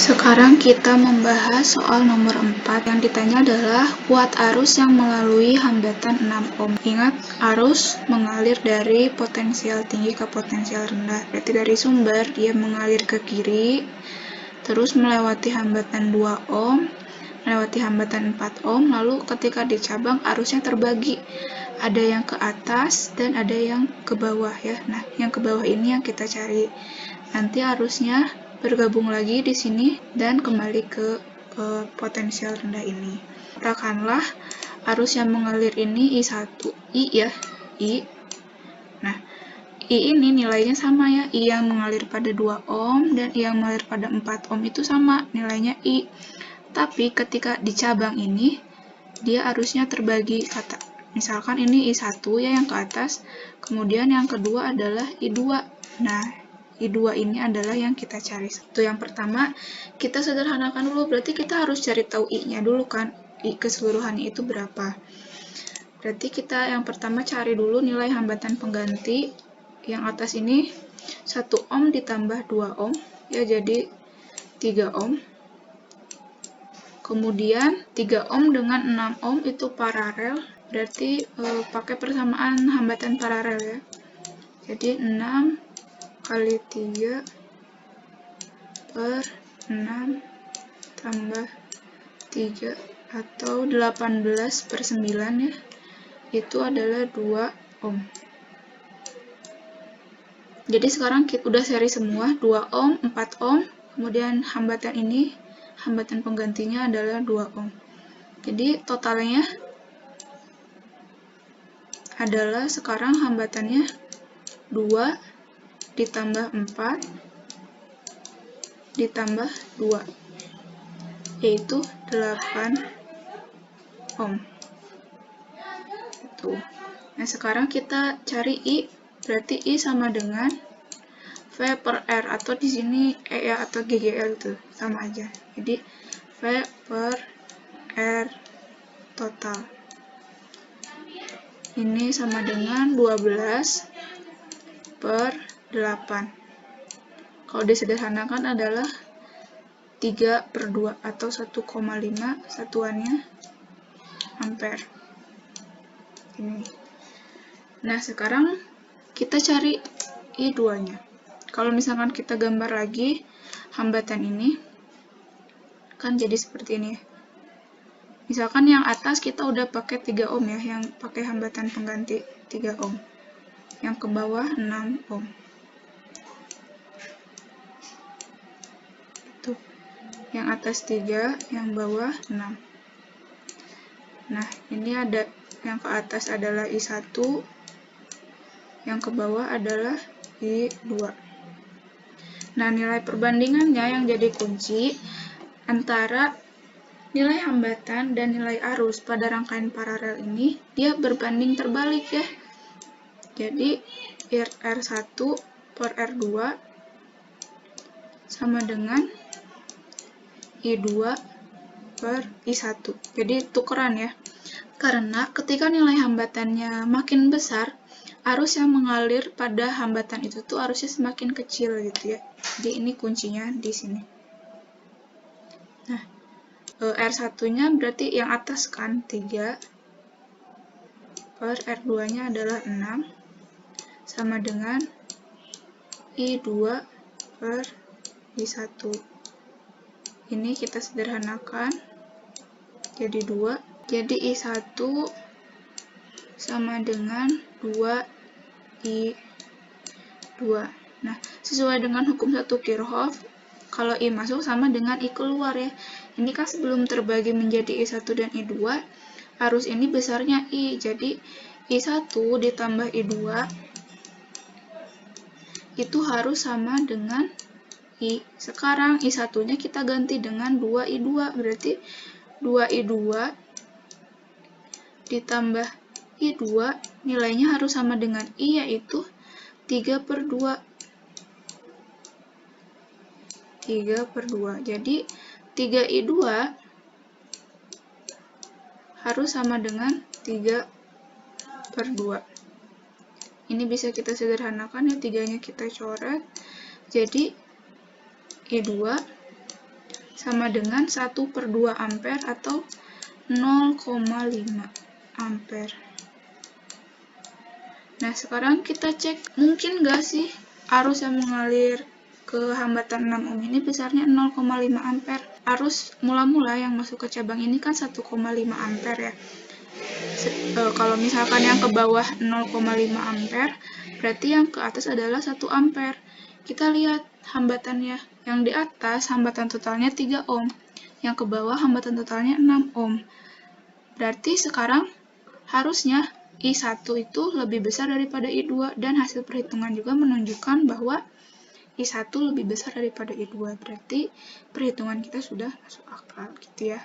Sekarang kita membahas soal nomor 4. Yang ditanya adalah kuat arus yang melalui hambatan 6 ohm. Ingat, arus mengalir dari potensial tinggi ke potensial rendah. Berarti dari sumber dia mengalir ke kiri, terus melewati hambatan 2 ohm, melewati hambatan 4 ohm, lalu ketika dicabang arusnya terbagi. Ada yang ke atas dan ada yang ke bawah ya. Nah, yang ke bawah ini yang kita cari. Nanti arusnya bergabung lagi di sini dan kembali ke potensial rendah ini. Katakanlah arus yang mengalir ini I1, I ya, I. Nah, I ini nilainya sama ya, I yang mengalir pada 2 ohm dan I yang mengalir pada 4 ohm itu sama nilainya I. Tapi ketika di cabang ini, dia arusnya terbagi kata. Misalkan ini I1 ya yang ke atas, kemudian yang kedua adalah I2. Nah, I2 ini adalah yang kita cari. Itu yang pertama, kita sederhanakan dulu, berarti kita harus cari tahu I-nya dulu kan, I keseluruhannya itu berapa. Berarti kita yang pertama cari dulu nilai hambatan pengganti. Yang atas ini 1 ohm ditambah 2 ohm, ya jadi 3 ohm. Kemudian 3 ohm dengan 6 ohm itu paralel, berarti pakai persamaan hambatan paralel ya. Jadi 6 kali 3 per 6 tambah 3 atau 18 per 9 ya. Itu adalah 2 ohm. Jadi sekarang kita udah seri semua 2 ohm, 4 ohm, kemudian hambatan ini, hambatan penggantinya adalah 2 ohm. Jadi totalnya adalah sekarang hambatannya 2 ditambah 4 ditambah 2, yaitu 8 ohm. Itu. Nah, sekarang kita cari I, berarti I sama dengan V per R, atau di sini E ya, atau GGL itu sama aja. Jadi V per R total. Ini sama dengan 12 per 8. Kalau disederhanakan adalah 3 per 2 atau 1,5 satuannya ampere. Ini. Nah, sekarang kita cari I2-nya. Kalau misalkan kita gambar lagi hambatan ini, kan jadi seperti ini. Misalkan yang atas kita udah pakai 3 ohm ya, yang pakai hambatan pengganti 3 ohm. Yang ke bawah 6 ohm. Tuh. Yang atas 3, yang bawah 6. Nah, ini ada yang ke atas adalah I1, yang ke bawah adalah I2. Nah, nilai perbandingannya yang jadi kunci antara nilai hambatan dan nilai arus pada rangkaian paralel ini, dia berbanding terbalik ya. Jadi, R1 per R2 sama dengan I2 per I1. Jadi, tukeran ya. Karena ketika nilai hambatannya makin besar, arus yang mengalir pada hambatan itu tuh arusnya semakin kecil gitu ya. Jadi ini kuncinya di sini. Nah, R1-nya berarti yang atas kan 3 per R2-nya adalah 6 sama dengan I2 per I1. Ini kita sederhanakan jadi 2. Jadi I1 sama dengan 2I2. Nah, sesuai dengan hukum 1 Kirchhoff, kalau I masuk sama dengan I keluar ya. Ini kan sebelum terbagi menjadi I1 dan I2, arus ini besarnya I. Jadi, I1 ditambah I2 itu harus sama dengan I. Sekarang I1-nya kita ganti dengan 2I2. Berarti 2I2 ditambah I2 nilainya harus sama dengan I, yaitu 3 per 2. 3 per 2. Jadi 3I2 harus sama dengan 3 per 2. Ini bisa kita sederhanakan ya, 3-nya kita coret. Jadi I2 sama dengan 1/2 ampere atau 0,5 ampere. Nah, sekarang kita cek, mungkin nggak sih arus yang mengalir ke hambatan 6 ohm ini besarnya 0,5 ampere. Arus mula-mula yang masuk ke cabang ini kan 1,5 ampere ya. Kalau misalkan yang ke bawah 0,5 ampere, berarti yang ke atas adalah 1 ampere. Kita lihat hambatannya. Yang di atas hambatan totalnya 3 ohm. Yang ke bawah hambatan totalnya 6 ohm. Berarti sekarang harusnya I1 itu lebih besar daripada I2, dan hasil perhitungan juga menunjukkan bahwa I1 lebih besar daripada I2. Berarti perhitungan kita sudah masuk akal gitu ya.